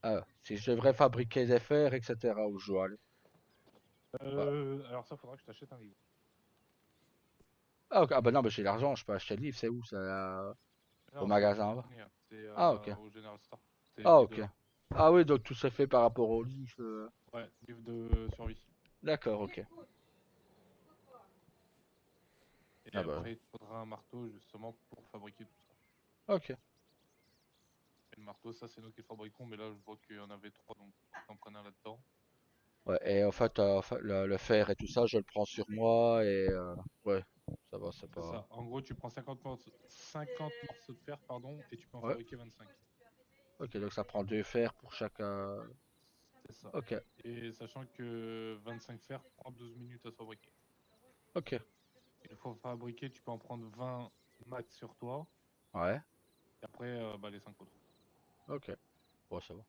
Ah, si je devrais fabriquer des fers, etc. où je dois aller. Ouais. Alors ça, faudra que je t'achète un livre. Ah, ok. Ah bah non, bah j'ai l'argent, je peux acheter le livre, c'est où? C'est au Non, c'est aux magasin là-bas. États-Unis, hein. C'est Ah ok. au General Store. C'est Ah 10 ok. dollars. Ah oui, donc tout se fait par rapport au livre. Ouais, livre de survie. D'accord, ok. Et Ah bah après, il te faudra un marteau justement pour fabriquer tout ça. ok. Et le marteau, ça, c'est nous qui le fabriquons, mais là, je vois qu'il y en avait trois, donc t'en prenais un là-dedans. Ouais, et en fait, le fer et tout ça, je le prends sur moi et ouais, ça va, c'est C'est pas. ça. En gros, tu prends 50 morceaux de fer, pardon, et tu peux en Ouais. fabriquer 25. Ok, donc ça prend deux fers pour chaque. C'est ça. Ok, Et sachant que 25 fers prend 12 minutes à se fabriquer. ok. Et il faut fabriquer, tu peux en prendre 20 max sur toi, Ouais, et après, bah, les 5 autres. ok. Bon, ça va.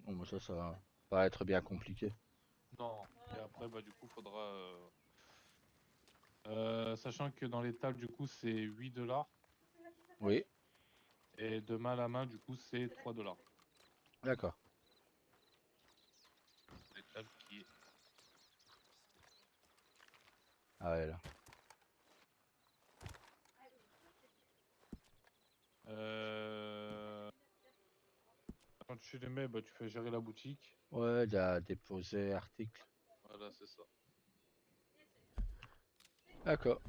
Bon, bah, ça va pas être bien compliqué. Non. Et après, bah, du coup, faudra. Sachant que dans les tables, du coup, c'est 8 dollars. Oui, Et de main à main, du coup, c'est 3 dollars. d'accord. Les tables qui est. Ah ouais, là. Euh... Quand tu les mets, bah, tu fais gérer la boutique. Ouais, il y a déposé article. Voilà, c'est ça. D'accord.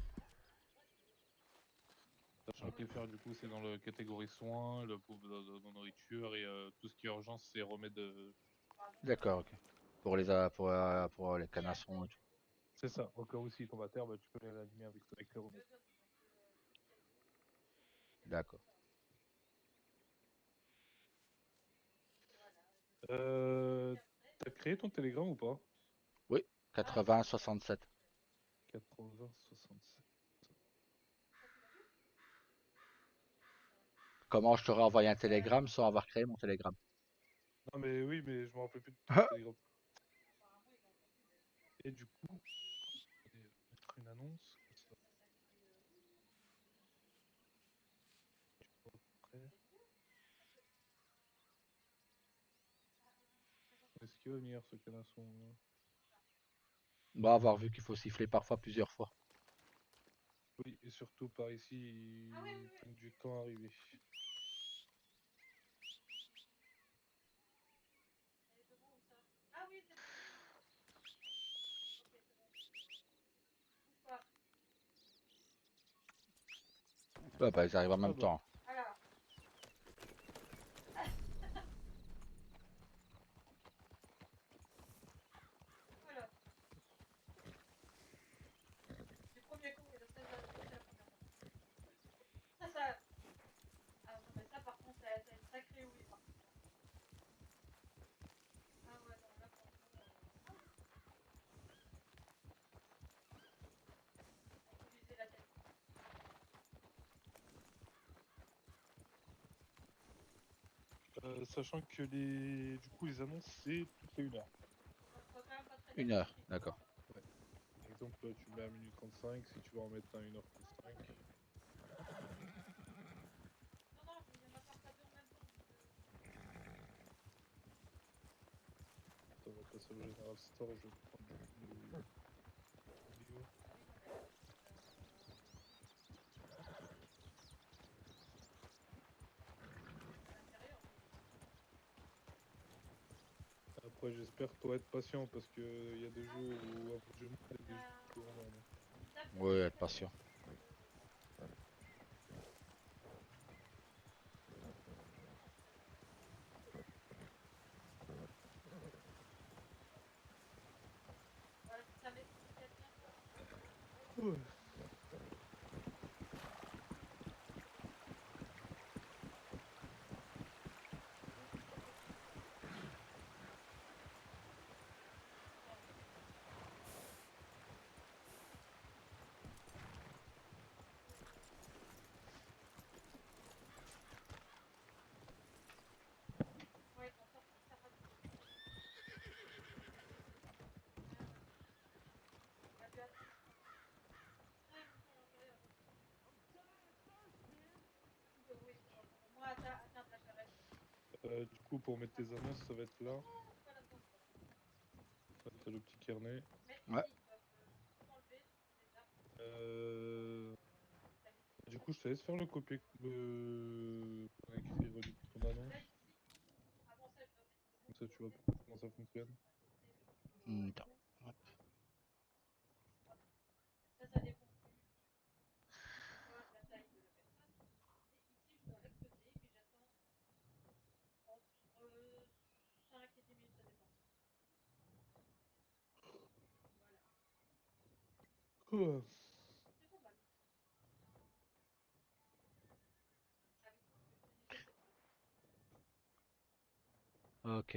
Sachant Ok. que les fers, du coup, c'est dans la catégorie soins, le pauvre de nourriture et tout ce qui est urgence, c'est remède. D'accord, ok. Pour les canassons et tout. C'est ça. Au cas où s'ils tombent à terre, bah, tu peux les réanimer avec les remèdes. D'accord. T'as créé ton Telegram ou pas? Oui, 80-67. 80-67. Comment je t'aurais envoyé un télégramme sans avoir créé mon télégramme? Non, mais oui, mais je me rappelle plus de ton Telegram. Et du coup, allez, mettre une annonce. Comme ça, après. Est-ce qu'il va venir ce canasson là? Bon, avoir vu qu'il faut siffler parfois plusieurs fois. Oui, et surtout par ici, ils prennent du temps à arriver. Ouais, bah, ils arrivent en Ah même bah, temps. sachant que du coup, les annonces, c'est toutes les 1 heure. Une heure, d'accord. Ouais. Par exemple, tu mets à 1 minute 35 si tu veux en mettre à 1 h 35. Attends, on va passer au General Store, je vais prendre du coup le livre. Après, j'espère toi être patient parce que il y a des jours où un peu de genou et des jours où on en a. Oui, être patient. Ouais. coup, pour mettre tes annonces, ça va être là. T'as le petit carnet. Ouais. Du coup, je te laisse faire le copier, écrire ton annonce. Comme ça, tu vois comment ça fonctionne. Attends. Hop. Oh. Ok.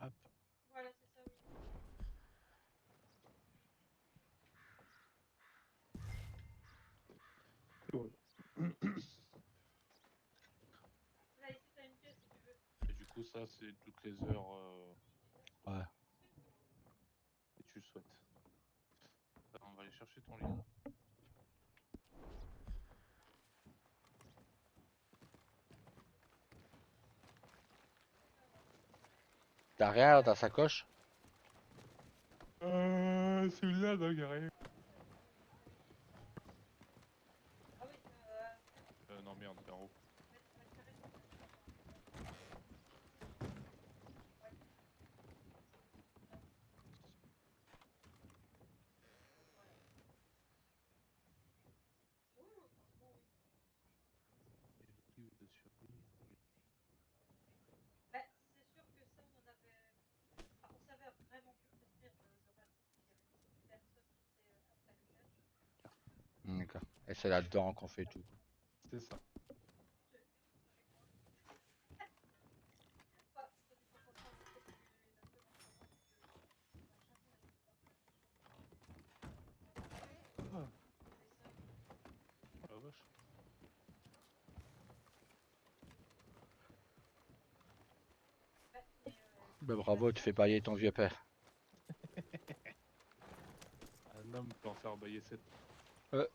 Hop. Ouais. Et du coup, ça, c'est toutes les heures Ouais. que tu souhaites. On va aller chercher ton livre. T'as rien dans ta sacoche? Celui-là, non, y'a rien. Non, merde, c'est en haut. Livre de survie. D'accord. Et c'est là-dedans qu'on fait tout. C'est ça. Ah, la vache. Ben bravo, tu fais pailler ton vieux père. Un homme peut en faire bailler 7. Euh,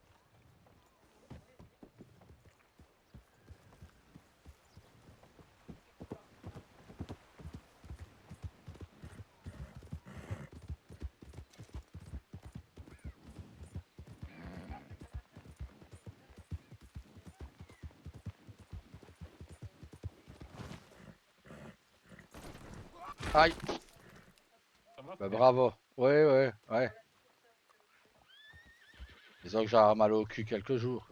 Aïe. Ça va, Ben frère? bravo. Ouais, ouais, ouais. Disons que j'ai mal au cul quelques jours.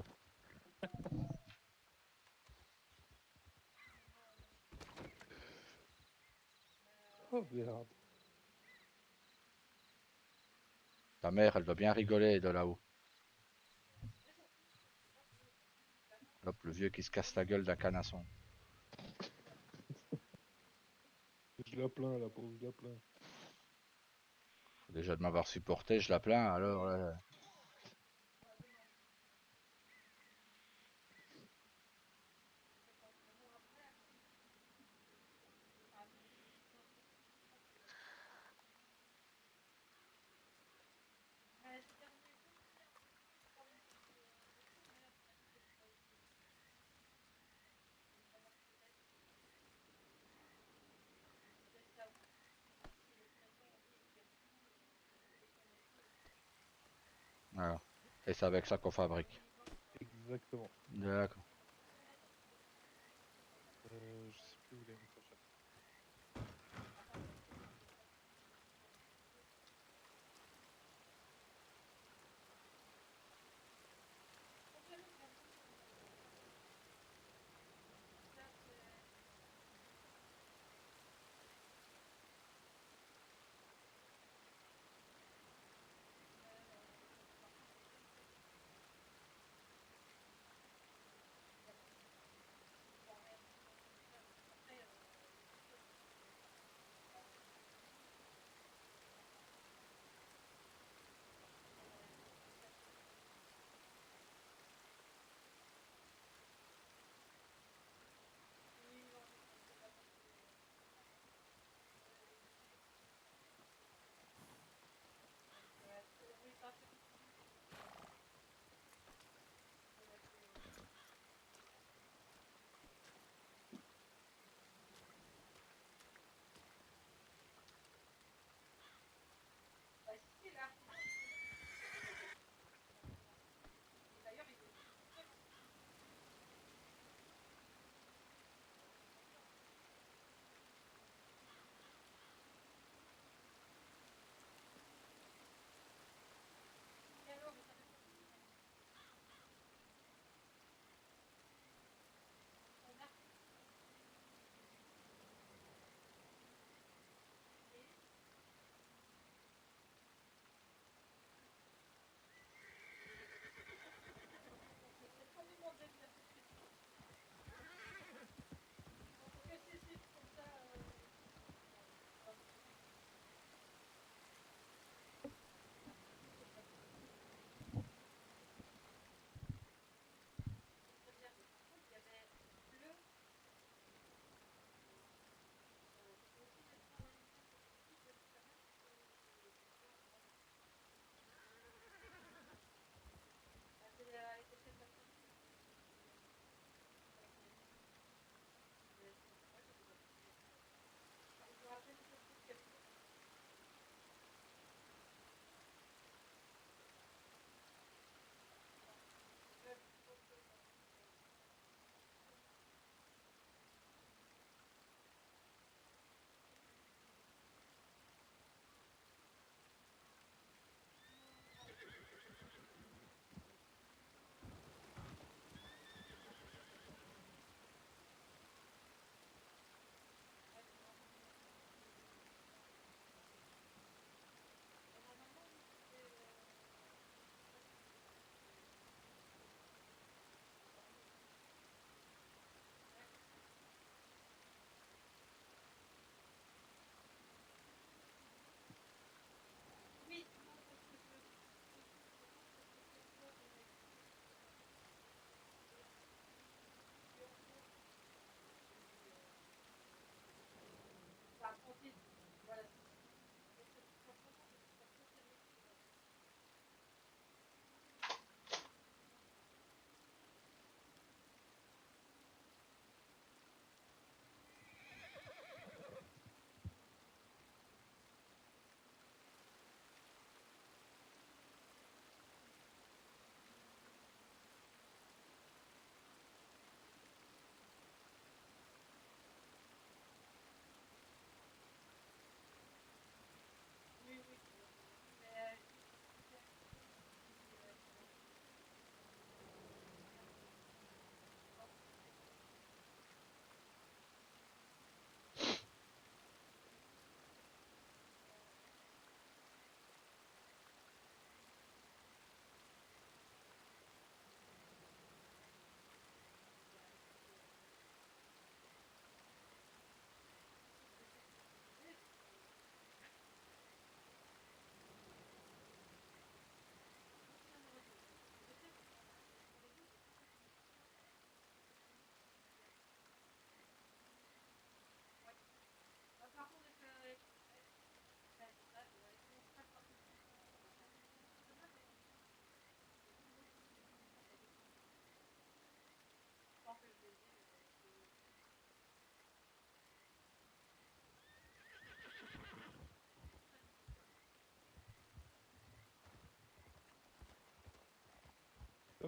Oh merde. Ta mère, elle doit bien rigoler de là-haut. Hop, le vieux qui se casse la gueule d'un canasson. Je la plains, la pauvre, je la plains. Déjà de m'avoir supporté, je la plains, alors... voilà. Et c'est avec ça qu'on fabrique. Exactement. D'accord. Je sais plus où il a mis sa chatte.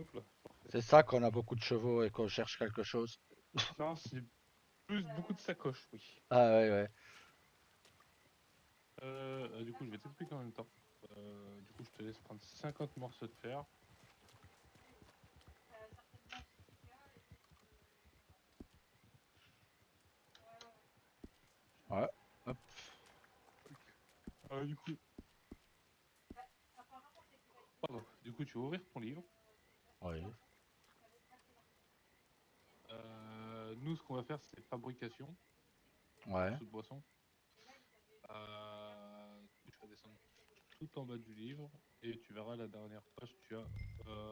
Hop là, parfait. C'est ça qu'on a beaucoup de chevaux et qu'on cherche quelque chose. Non, c'est plus beaucoup de sacoches, oui. Ah ouais, ouais. Du coup, je vais t'expliquer en même temps. Du coup, je te laisse prendre 50 morceaux de fer. Ouais. Hop. Du coup, pardon. Du coup, tu vas ouvrir ton livre. Oui. Nous, ce qu'on va faire, c'est fabrication, Ouais. morceaux de boisson. Tu vas descendre tout en bas du livre et tu verras la dernière page, tu as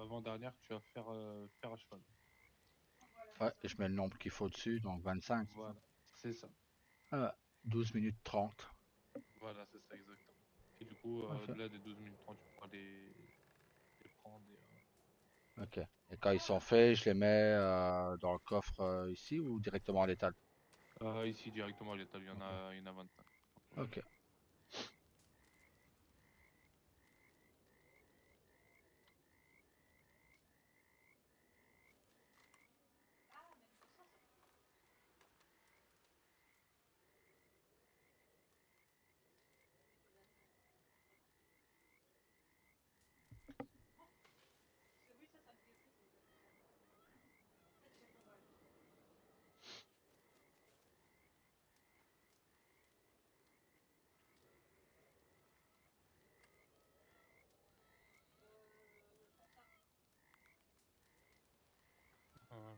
avant-dernière, tu as faire à cheval. Ouais. Et je mets le nombre qu'il faut dessus, donc 25, c'est ça? Voilà, c'est ça. Ah, 12 minutes 30. Voilà, c'est ça exactement. Et du coup, Ok. au-delà des 12 minutes 30, tu pourras les prendre. Ok. Et quand ils sont faits, je les mets dans le coffre ici ou directement à l'étal? Ici, directement à l'étal, Ok. il y en a 25. Ok. Euh,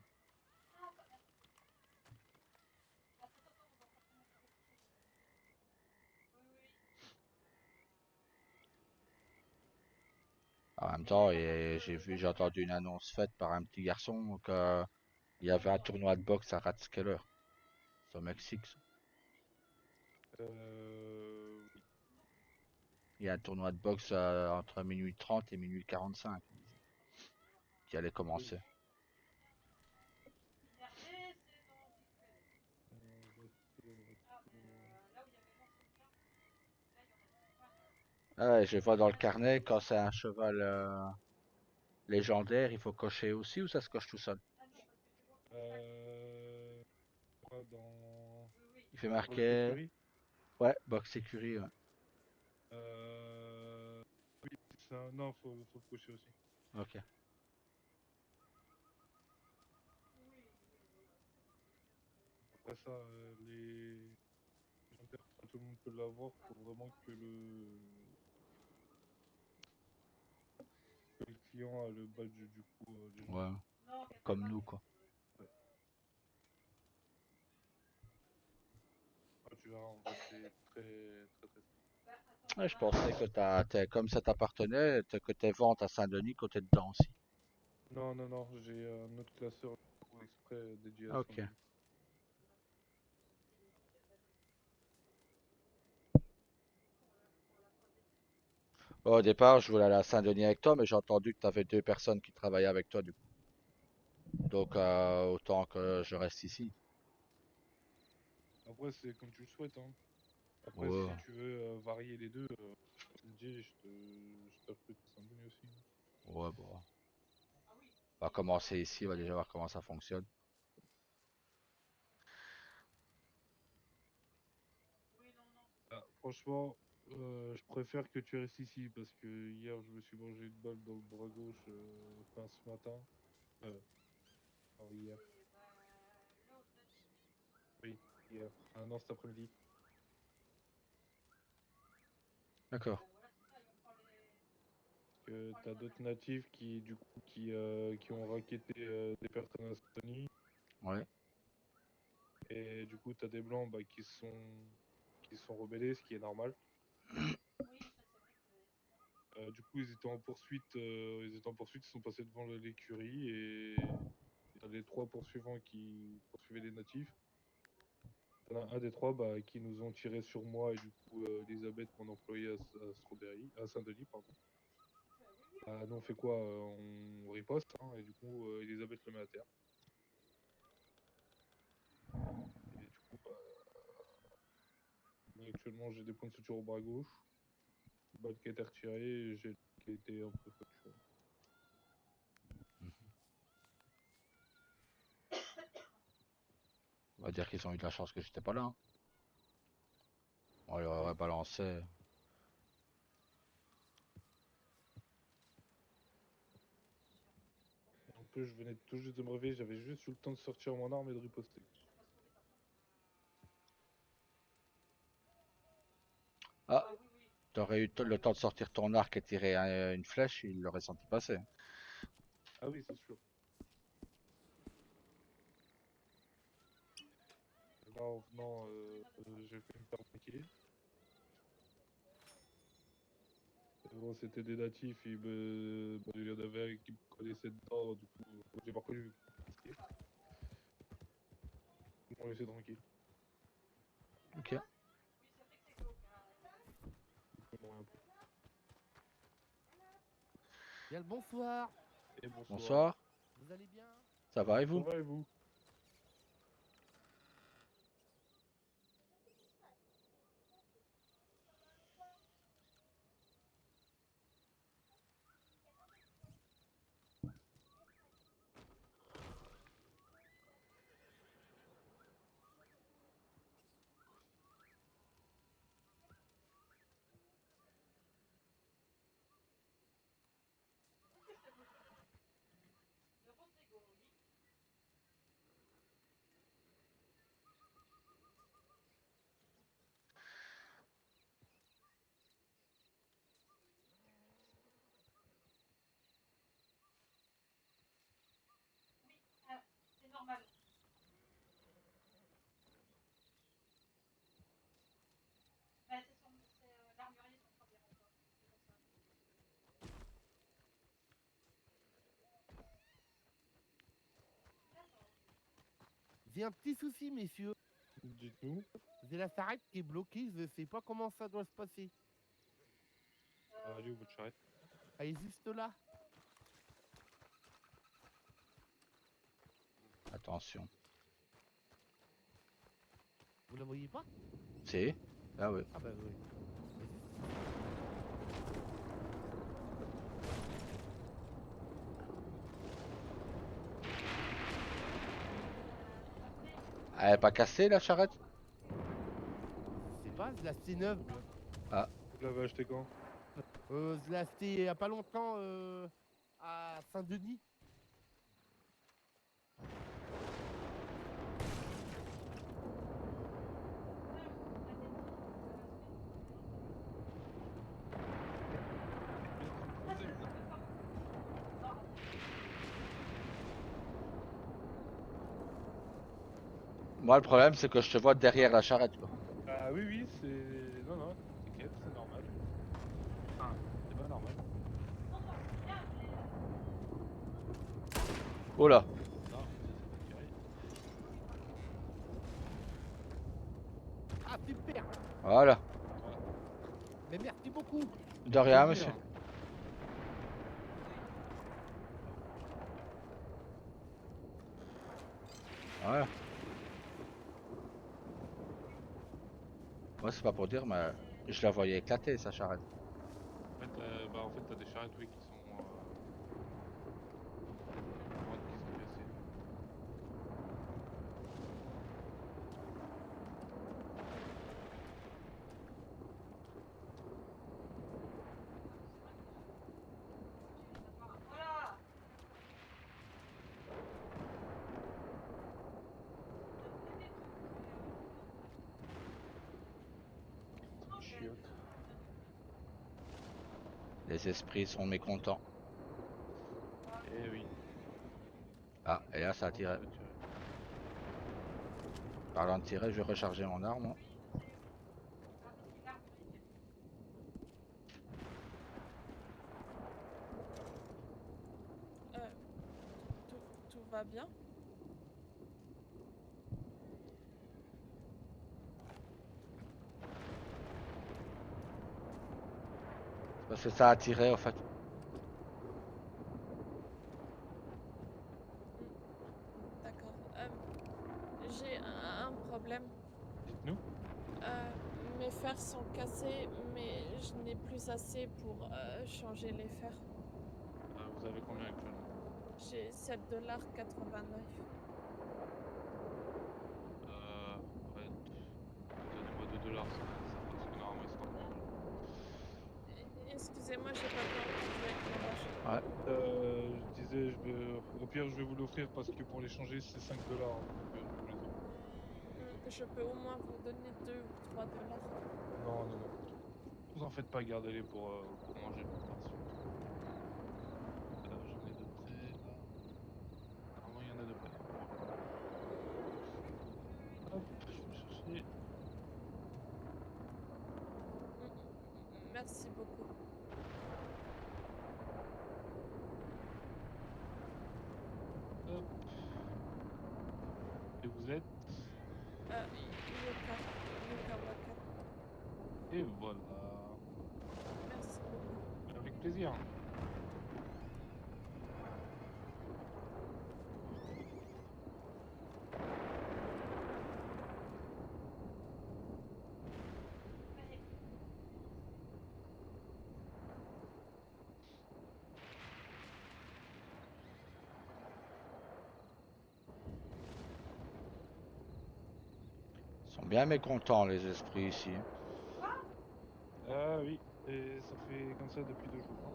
En même temps, et j'ai entendu une annonce faite par un petit garçon que il y avait un tournoi de boxe à Rathskeller, c'est au Mexique, ça. oui. Il y a un tournoi de boxe entre minuit 30 et minuit 45 qui allait Oui. commencer. Ah ouais, je vois dans le carnet, quand c'est un cheval légendaire, il faut cocher aussi ou ça se coche tout seul? Quoi dans Il fait Box marquer, Écurie? ouais, boxe écurie, ouais. Euh, non, faut le cocher aussi. Ok. Après ça, les légendaires, pas tout le monde peut l'avoir. Faut vraiment que le client a le badge du coup Ouais, légendaire. comme nous, quoi. Ouais. Tu verras, en vrai, c'est très très très simple. Ouais, je pensais que comme ça t'appartenait, que tes ventes à Saint-Denis, côté dedans aussi. Non, non, non, j'ai un autre classeur du coup, exprès dédié à Ok. Saint-Denis. Bon, au départ, je voulais aller à Saint-Denis avec toi, mais j'ai entendu que tu avais deux personnes qui travaillaient avec toi, du coup. Donc, autant que je reste ici. Après, c'est comme tu le souhaites, hein. Après, Ouais, si tu veux varier les deux, tu me dis, je te recrute à Saint-Denis aussi. ouais, bon. On va commencer ici, on va déjà voir comment ça fonctionne. Ah, franchement, je préfère que tu restes ici parce que hier, je me suis mangé une balle dans le bras gauche, enfin ce matin. Euh, non, hier. Oui, hier. Ah non, cet après-midi. D'accord. Que t'as d'autres natifs qui, du coup, qui ont racketté des personnes à Saint-Denis. Ouais. Et du coup, t'as des blancs bah, qui se sont rebellés, ce qui est normal. Du coup, ils étaient en poursuite, ils sont passés devant l'écurie et t'as les trois poursuivants qui poursuivaient les natifs. T'en as un des trois bah, qui nous ont tiré sur moi et du coup, Elisabeth, mon employé à Strawberry, à Saint-Denis, pardon. Nous, on fait quoi? On riposte, hein, et du coup, Elisabeth le met à terre. Et du coup, bah, là, actuellement, j'ai des points de suture au bras gauche, une balle qui a été retirée et j'ai qui a été un peu fracturé. On va dire qu'ils ont eu de la chance que j'étais pas là, hein. On leur aurait balancé. En plus, je venais tout juste de me réveiller, j'avais juste eu le temps de sortir mon arme et de riposter. Ah, t'aurais eu le temps de sortir ton arc et tirer une flèche, il l'aurait senti passer. Ah oui, c'est sûr. Là, en venant, j'ai fait me faire braquer. Bon, c'était des natifs, il y en avait un qui me connaissait dedans, du coup, j'ai pas reconnu. Ils m'ont laissé tranquille. Ok. Ils m'ont rien pris. Bien le bonsoir. Et bonsoir. Bonsoir, Vous allez bien? ça va et Ça vous? va et vous? J'ai un petit souci, messieurs. Dites-nous. J'ai la charrette qui est bloquée, je sais pas comment ça doit se passer. Elle est où votre charrette? Elle est juste là. Attention. Vous la voyez pas? Si? Ah oui. Ah bah oui. Elle est pas cassée la charrette? Je sais pas, je l'ai acheté neuve. Ah, Vous l'avez acheté quand? Je l'ai acheté il y a pas longtemps à Saint-Denis. moi le problème c'est que je te vois derrière la charrette quoi. Ah oui, oui, c'est... Non, non, t'inquiète, c'est normal. Enfin, c'est pas normal. Oh là, Non, ça c'est pas carré. Ah super. voilà. Mais merci beaucoup. De rien monsieur. Voilà. Moi c'est pas pour dire mais je la voyais éclater sa charrette. En fait, t'as des charrettes, oui, qui sont... qui sont cassées. Chiotte. Les esprits sont mécontents. Eh oui. Ah, et là ça a tiré. Parlant de tirer, je vais recharger mon arme, hein. Euh, tout va bien? Parce que ça a tiré en fait. D'accord. J'ai un problème. Dites-nous. Mes fers sont cassés, mais je n'ai plus assez pour changer les fers. Vous avez combien actuellement? J'ai $7,89. l'heure, parce que normalement, ils sont en Excusez-moi, j'ai pas bien entendu avec ma vache. Ouais. Je disais, au pire, je vais vous l'offrir parce que pour l'échanger, c'est 5 dollars. Donc, je vais vous les offrir. Je peux au moins vous donner 2 ou 3 dollars. Non, non, non. Vous en faites pas, gardez-les pour manger plus tard. J'en ai de près, là. Normalement, il y en a de près. Hop, je vais chercher. Merci beaucoup. Hop. Et vous êtes Yuka Waka. Et voilà. Merci beaucoup. Avec plaisir. Ils sont bien mécontents, les esprits ici. Ah oui, et ça fait comme ça depuis 2 jours.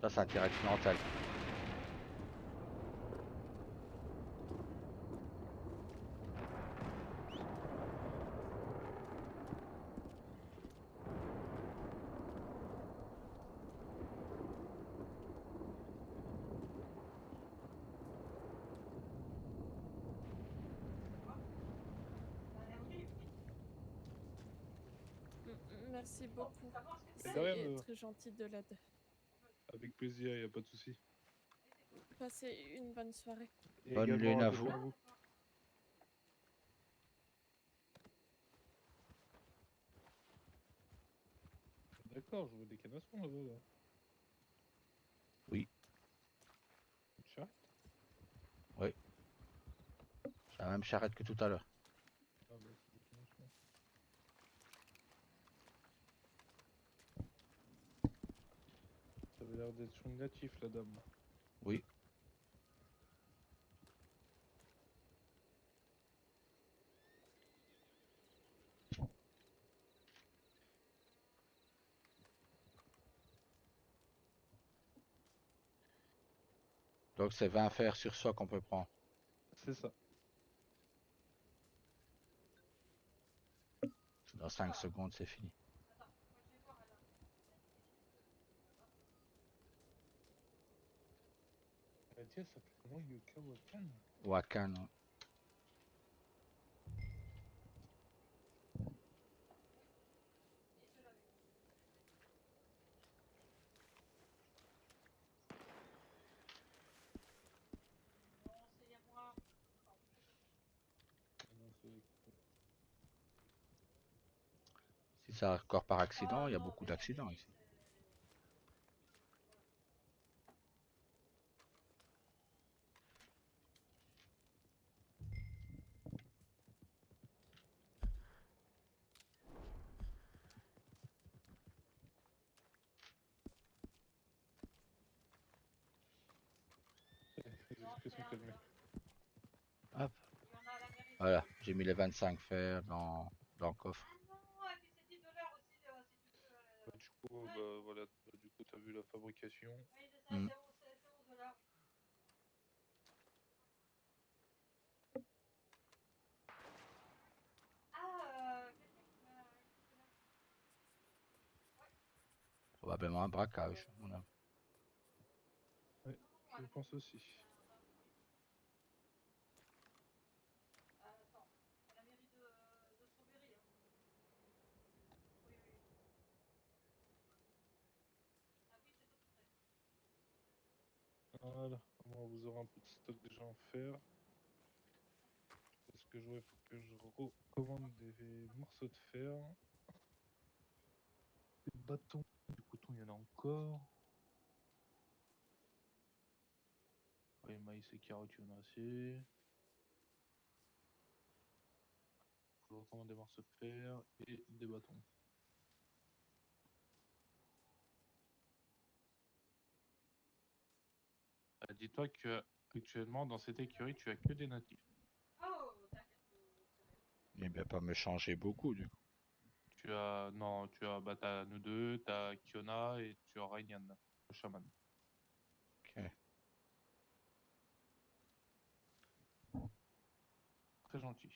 Ça, c'est un tir accidentel. Merci beaucoup. Mais de rien, C'est très gentil de l'aide. avec plaisir, il n'y a pas de souci. Passez une bonne soirée. Et Bonne également, lune à attention vous. à vous. D'accord, je vois des canassons là-bas. Là. Oui. Une charrette. Oui. C'est la même charrette que tout à l'heure. Ah bah, c'est des canassons. Ça avait l'air d'être une natif, la dame. Oui. Donc c'est 20 fers sur soi qu'on peut prendre. C'est ça. Dans 5 secondes, c'est fini. Tiens, ça s'appelle comment Yuka Wakan? Wakan. Ouais. Si c'est encore par accident, il y a beaucoup d'accidents ici. Les esprits sont calmés. Hop. Voilà, j'ai mis les 25 fers dans le coffre. Bah, du coup, bah, voilà, du coup, t'as vu la fabrication. Hmm. Probablement un braquage. On a... Ouais, je pense aussi. Voilà, on vous aurez un peu de stock déjà en fer. Parce que il faut que je recommande des morceaux de fer. Des bâtons, du coton, il y en a encore. Ouais, maïs et carottes, il y en a assez. J'entends des morceaux de fer et des bâtons. Dis-toi que actuellement dans cette écurie, tu as que des natifs. Il va pas me changer beaucoup, du coup. Bah, t'as nous deux, t'as Kiona et tu as Rainian, le chaman. Ok. Très gentil.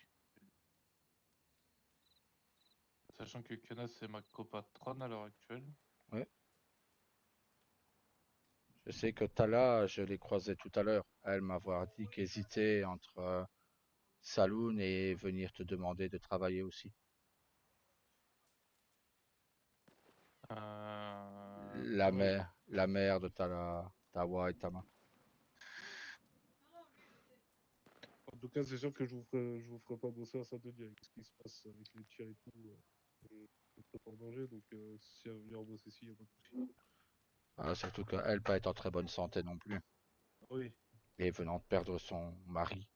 Sachant que Kiona, c'est ma copatronne à l'heure actuelle. Ouais. Je sais que Tala, je l'ai croisée tout à l'heure. Elle m'avoir dit qu'hésitait entre Saloon et venir te demander de travailler aussi. Ouais, La mère de Tala, Tawa et Tama. en tout cas, c'est sûr que je vous ferai pas bosser à Saint-Denis avec ce qui se passe avec les tirs et tout. Je suis pas en danger, donc si elle veut venir bosser ici, y a pas de souci. Ah, surtout qu'elle pas être en très bonne santé non plus. Oui. Et venant de perdre son mari.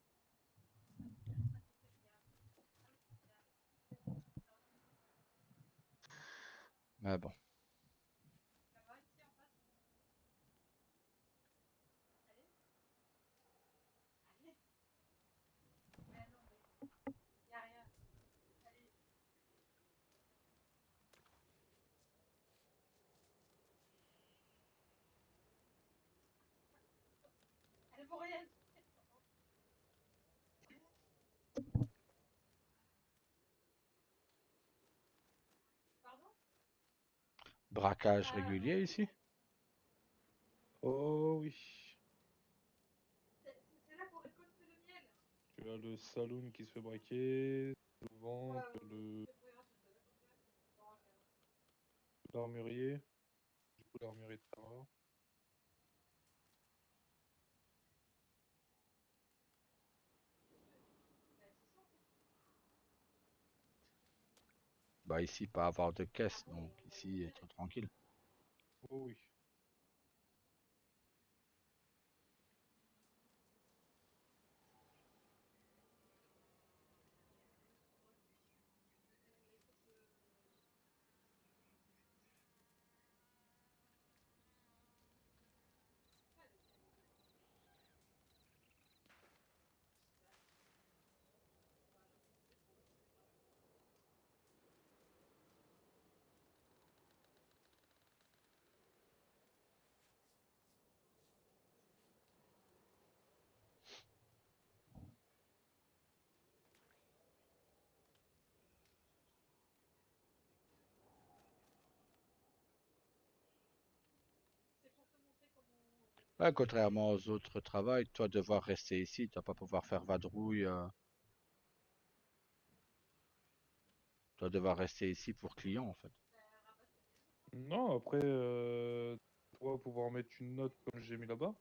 Mais bon. Braquage régulier ici? Oh oui. Tu as le saloon qui se fait braquer, le ventre, l'armurier, du coup l'armurier de Tara. Bah ici, pas avoir de caisse, donc ici, être tranquille. Oh oui. Ouais, contrairement aux autres travails, toi devoir rester ici, tu vas pas pouvoir faire vadrouille. Tu vas devoir rester ici pour client en fait. Non, après, on va pouvoir mettre une note comme j'ai mis là-bas.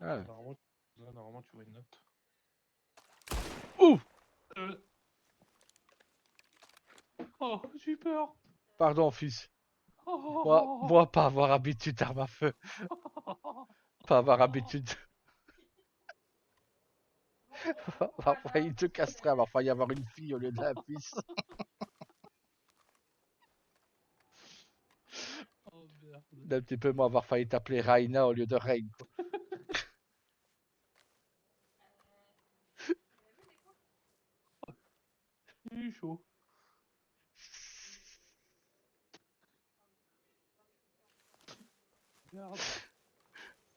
Ouais. Normalement, tu vois une note. Ouh! Oh, j'ai eu peur. Pardon, fils. Oh. Moi, pas avoir habitude d'arme à feu. Pas avoir habitude. Avoir failli te castrer, avoir failli avoir une fille au lieu d'un fils. Oh merde. D'un petit peu, moi, avoir failli t'appeler Raina au lieu de Reine. Quoi. J'ai eu chaud. Merde.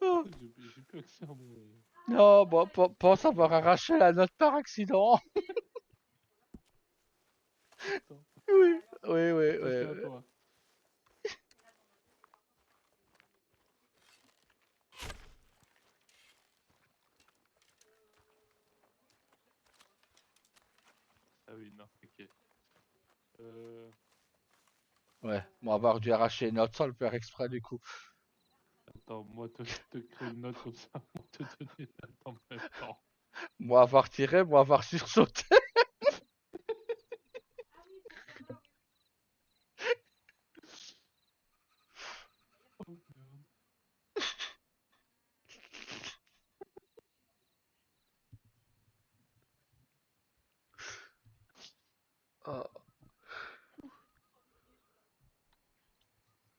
Oh, J'ai plus accès à mon. non, bon, pense avoir arraché la note par accident. Attends. Oui, oui, oui, Ça, c'est oui. à toi. Ah oui, non, ok. Ouais, moi, avoir dû arracher une note sans le faire exprès du coup. Attends, moi te créer une note comme ça pour te donner une note en même temps. Moi, avoir tiré, moi, avoir sursauté.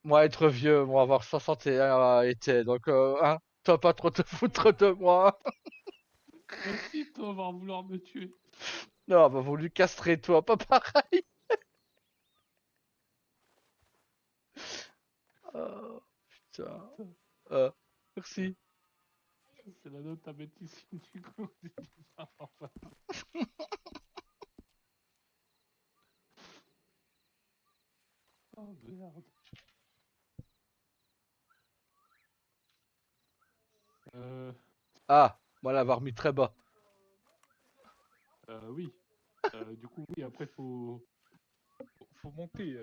moi être vieux, moi avoir 61 été, donc hein, toi pas trop te foutre de moi. Mais si, toi, va vouloir me tuer. Non, bah voulu castrer toi, pas pareil. Oh, putain. Euh, merci. C'est la note à mettre ici, du coup. Oh merde. Ah, moi l'avoir mis très bas. Oui. Du coup, oui, après, Faut monter.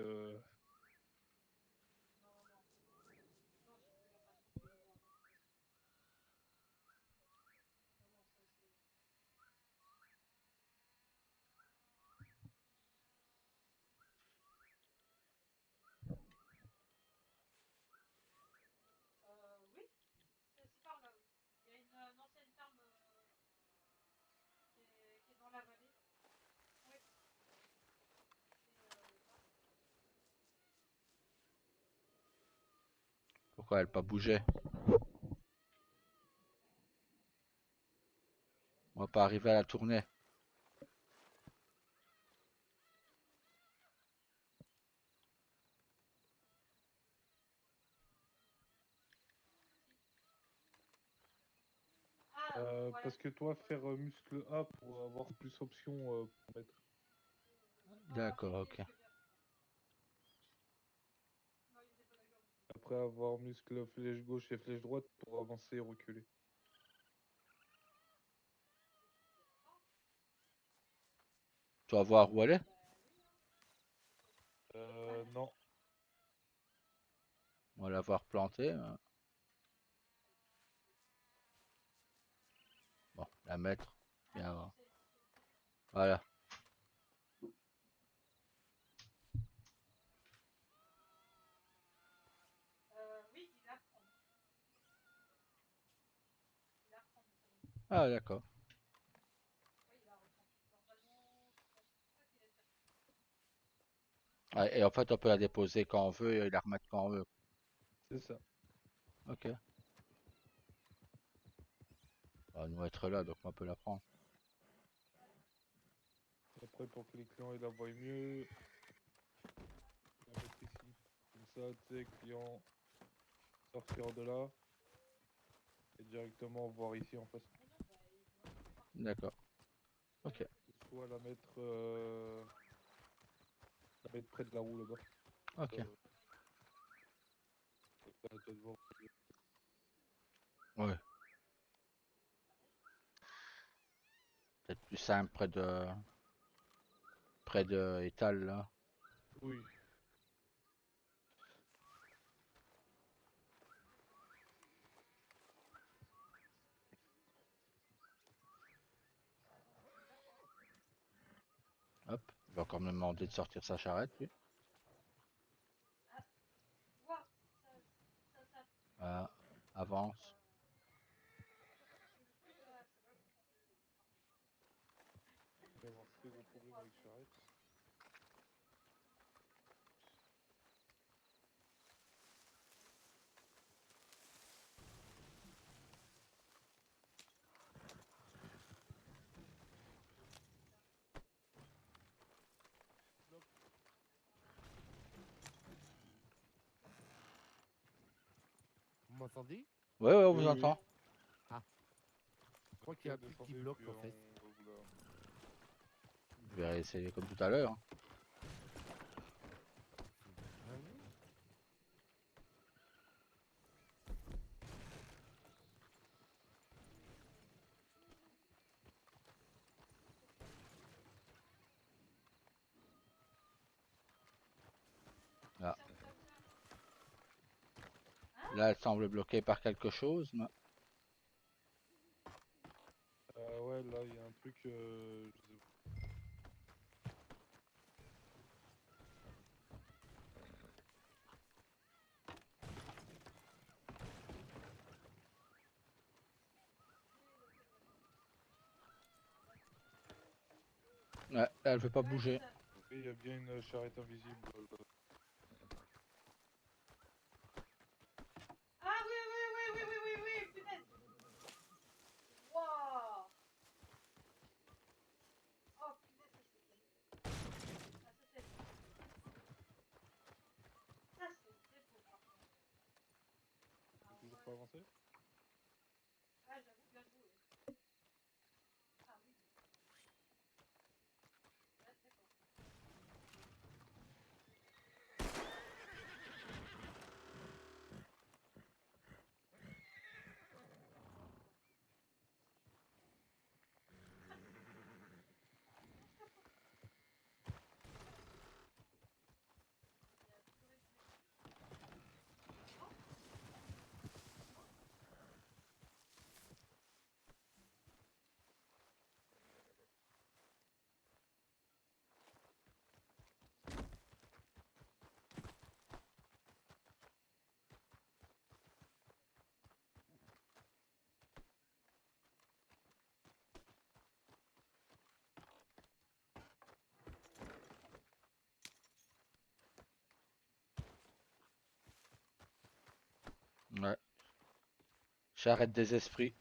Pourquoi elle pas bougé? On va pas arriver à la tournée. Parce que toi, faire muscle A pour avoir plus options pour mettre. D'accord, ok. Après avoir muscle flèche gauche et flèche droite pour avancer et reculer. Tu vas voir où elle est? Non. On va l'avoir plantée. Bon, la mettre. Bien. Voilà. Ah, d'accord. Ah, et en fait, on peut la déposer quand on veut et la remettre quand on veut. C'est ça. Ok. On va nous être là, donc on peut la prendre. Après, pour que les clients ils la voient mieux, on va mettre ici. Comme ça, tu sais, client sortir de là et directement voir ici en face. D'accord. Ok. Soit la mettre près de la roue là-bas. Ok. À toi de voir. Ouais. Peut-être plus simple près de étal là. Oui. Hop. Il va encore me demander de sortir sa charrette, lui. Voilà. Avance. Il va y avoir très gros problème avec charrette. Vous m'entendez? Ouais, ouais, on Oui, vous oui. entend. Je crois qu'il y a un truc qui Descendez, bloque puis en fait. on va vous la... Je vais essayer comme tout à l'heure. Hein. Ah oui. Là. Là, elle semble bloquée par quelque chose. Mais... ouais, là, il y a un truc... je sais Ouais, elle veut pas bouger. pas. Il y a bien une charrette invisible. pas avancer? Ouais. J'arrête des esprits.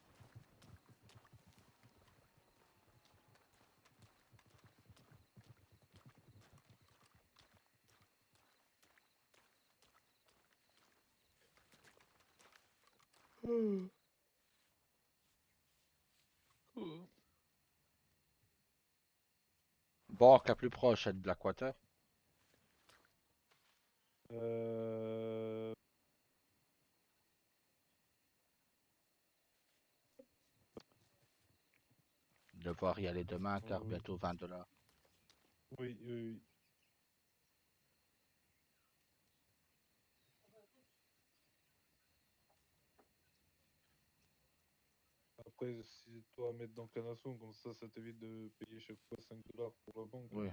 Banque la plus proche, c'est de Blackwater. Euh... Devoir y aller demain car oui. bientôt $20. Oui, oui, oui. Après, si toi à mettre dans Canasson, comme ça t'évite de payer chaque fois $5 pour la banque. Oui.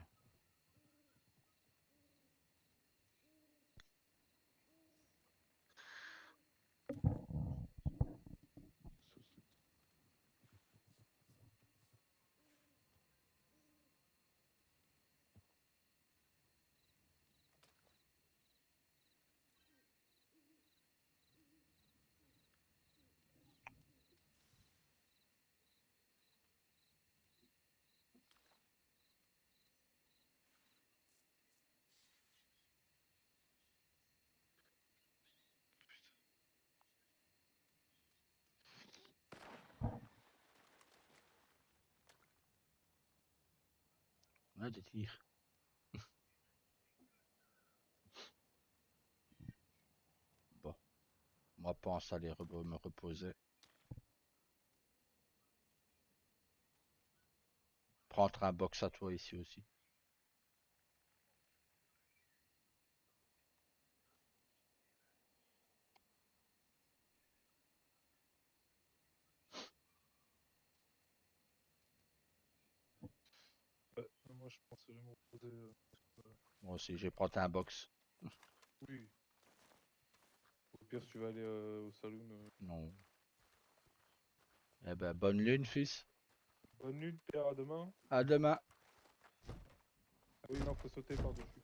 On a des tirs. Bon, moi pense aller me reposer. Prendre un box à toi ici aussi. Ouais, moi je pense que je vais me reposer. Moi aussi, je vais prendre un box. Oui. Au pire, si tu vas aller au saloon. Non. Eh ben, bonne lune, fils. Bonne nuit, Pierre, à demain. À demain. Ah oui, non, faut sauter par-dessus.